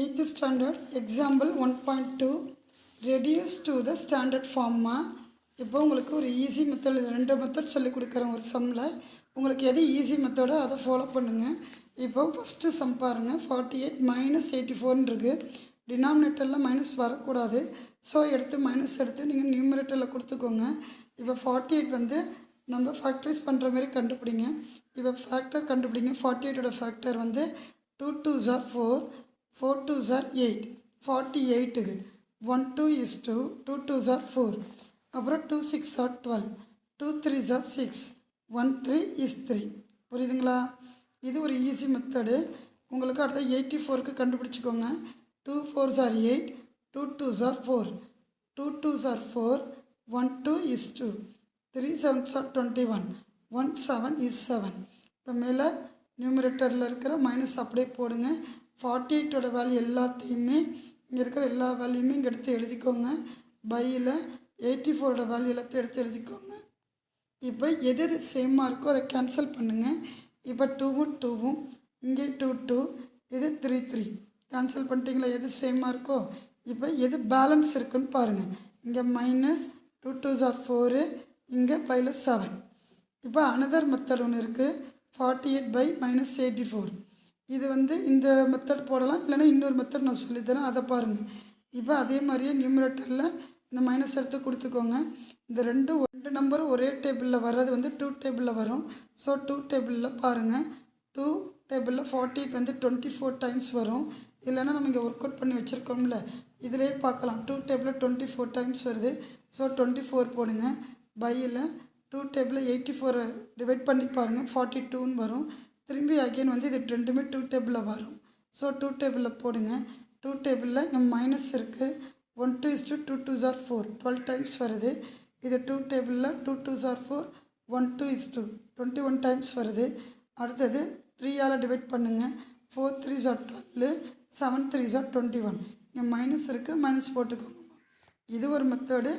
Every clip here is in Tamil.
8th standard example 1.2 reduce to the standard form. இப்போ உங்களுக்கு ஒரு ஈஸி மெத்தட், ரெண்டு மெத்தட் சொல்லி கொடுக்குறேன் ஒரு சம்மில். உங்களுக்கு எது ஈஸி மெத்தடோ அதை ஃபாலோ பண்ணுங்கள். இப்போ ஃபஸ்ட்டு சம் பாருங்கள். 48 மைனஸ் 84 இருக்குது. டினாமினேட்டரில் மைனஸ் வரக்கூடாது. ஸோ மைனஸ் எடுத்து நீங்கள் நியூமரேட்டரில் கொடுத்துக்கோங்க. இப்போ 48 வந்து நம்ம ஃபேக்டரைஸ் பண்ணுற மாதிரி கண்டுபிடிங்க. இப்போ ஃபேக்டர் கண்டுபிடிங்க. 48ஓட ஃபேக்டர் வந்து 2 2s are 4, 4 2s are 8, 48க்கு 1 2 is 2, 2 2s are 4, அப்புறம் 2 6 are 12, 2 3s are 6, 1 3 is 3. புரியுதுங்களா? இது ஒரு ஈஸி மெத்தடு. உங்களுக்கு அடுத்த 84க்கு கண்டுபிடிச்சிக்கோங்க. 2 4s are 8, 2 2s are 4, 2 2s are 4, 1 2 is 2, 3 7s are 21, 1 7 is 7. இப்போ மேலே நியூமரேட்டரில் இருக்கிற மைனஸ் அப்படியே போடுங்க. 48ஓட வேல்யூ எல்லாத்தையுமே இங்கே இருக்கிற எல்லா வேல்யூமே இங்கே எடுத்து எழுதிக்கோங்க. பையில் 84ஓட வேல்யூ எல்லாத்தையும் எடுத்து எழுதிக்கோங்க. இப்போ எது எது சேமாக இருக்கோ அதை கேன்சல் பண்ணுங்கள். இப்போ 2வும் 2வும் இங்கே 2 2, இது 3 3 கேன்சல் பண்ணிட்டீங்களா? எது சேமாக இருக்கோ இப்போ எது பேலன்ஸ் இருக்குன்னு பாருங்கள். இங்கே மைனஸ் 2 2s are 4, இங்கே பையில் 7. இப்போ அனதர் மெத்தட் ஒன்று இருக்குது. 48 by மைனஸ் 84. இது வந்து இந்த மெத்தட் போடலாம், இல்லைனா இன்னொரு மெத்தட் நான் சொல்லித்தரேன், அதை பாருங்கள். இப்போ அதே மாதிரியே நியூமரேட்டரில் இந்த மைனஸ் எடுத்து கொடுத்துக்கோங்க. இந்த ரெண்டு நம்பரும் ஒரே டேபிளில் வர்றது வந்து 2 டேபிளில் வரும். ஸோ 2 டேபிளில் பாருங்கள். 2 டேபிளில் 48 வந்து 24 டைம்ஸ் வரும். இல்லைனா நம்ம இங்கே ஒர்க் அவுட் பண்ணி வச்சுருக்கோம்ல, இதிலே பார்க்கலாம். 2 டேபிளில் 24 டைம்ஸ் வருது. ஸோ 24 போடுங்க. பையில் 2 டேபிளில் 84 டிவைட் பண்ணி பாருங்கள், 42ன்னு வரும். திரும்பி அகெயின் வந்து இது ரெண்டுமே 2 டேபிளில் வரும். ஸோ 2 டேபிளில் போடுங்க. 2 டேபிளில் இங்கே மைனஸ் இருக்குது. 1 2 is 2, 2 2s are 4, 12 டைம்ஸ் வருது. இது 2 டேபிளில் 2 2s are 4, 1 2 is 2, 21 டைம்ஸ் வருது. அடுத்தது 3ஆல் டிவைட் பண்ணுங்கள். 4 3s are 12, 7 3s are 21. இங்கே மைனஸ் இருக்குது, மைனஸ் போட்டுக்கோங்க. இது ஒரு மெத்தடு,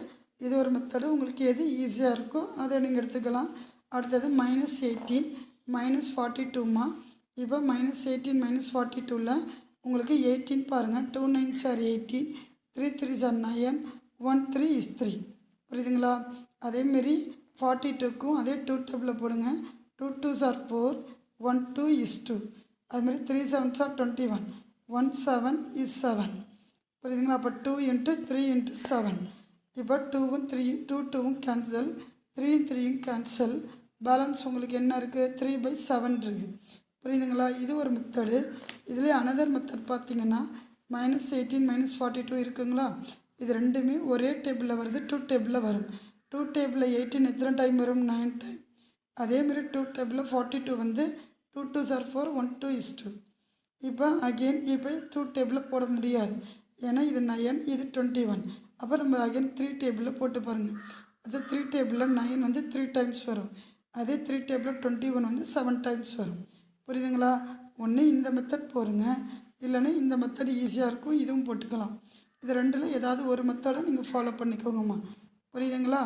இது ஒரு மெத்தடு. உங்களுக்கு எது ஈஸியாக இருக்கோ அதை நீங்கள் எடுத்துக்கலாம். அடுத்தது மைனஸ் 18 மைனஸ் 42மா. இப்போ மைனஸ் 18 மைனஸ் 42ல் உங்களுக்கு 18 பாருங்கள். 2 9s are 18, 3 3s are 9, 1 3 is 3. புரியுதுங்களா? அதேமாரி 42க்கும் அதே 2 டேபிளில் போடுங்க. 2 2s are 4, 1 2 is 2. அதுமாதிரி 3 7s are 21, 1 7 is 7. புரியுதுங்களா? அப்போ 2 × 3 × 7. இப்போ 2வும் 2வும் கேன்சல், 3யும் 3யும் கேன்சல். பேலன்ஸ் உங்களுக்கு என்ன இருக்குது? 3/7 இருக்குது. புரியுதுங்களா? இது ஒரு மெத்தடு. இதுலேயே அனதர் மெத்தட் பார்த்தீங்கன்னா மைனஸ் 18 மைனஸ் 42 இருக்குங்களா? இது ரெண்டுமே ஒரே டேபிளில் வருது, 2 டேபிளில் வரும். 2 டேபிளில் 18 எத்தனை டைம் வரும்? 9 டைம். அதேமாரி 2 டேபிளில் 42 வந்து 2 2s are 4, 1 2 is 2. இப்போ அகெயின் இப்போ 2 டேபிளில் போட முடியாது, ஏன்னா இது 9, இது 21. அப்போ நம்ம அகெயின் 3 டேபிளில் போட்டு பாருங்கள். அது 3 டேபிளில் 9 வந்து 3 டைம்ஸ் வரும். அதே 3 டேபிளில் 21 வந்து 7 டைம்ஸ் வரும். புரியுதுங்களா? ஒன்று இந்த மெத்தட் போடுங்க, இல்லைன்னா இந்த மெத்தட் ஈஸியாக இருக்கும், இதுவும் போட்டுக்கலாம். இது ரெண்டில் ஏதாவது ஒரு மெத்தடை நீங்கள் ஃபாலோ பண்ணிக்கோங்கம்மா. புரியுதுங்களா?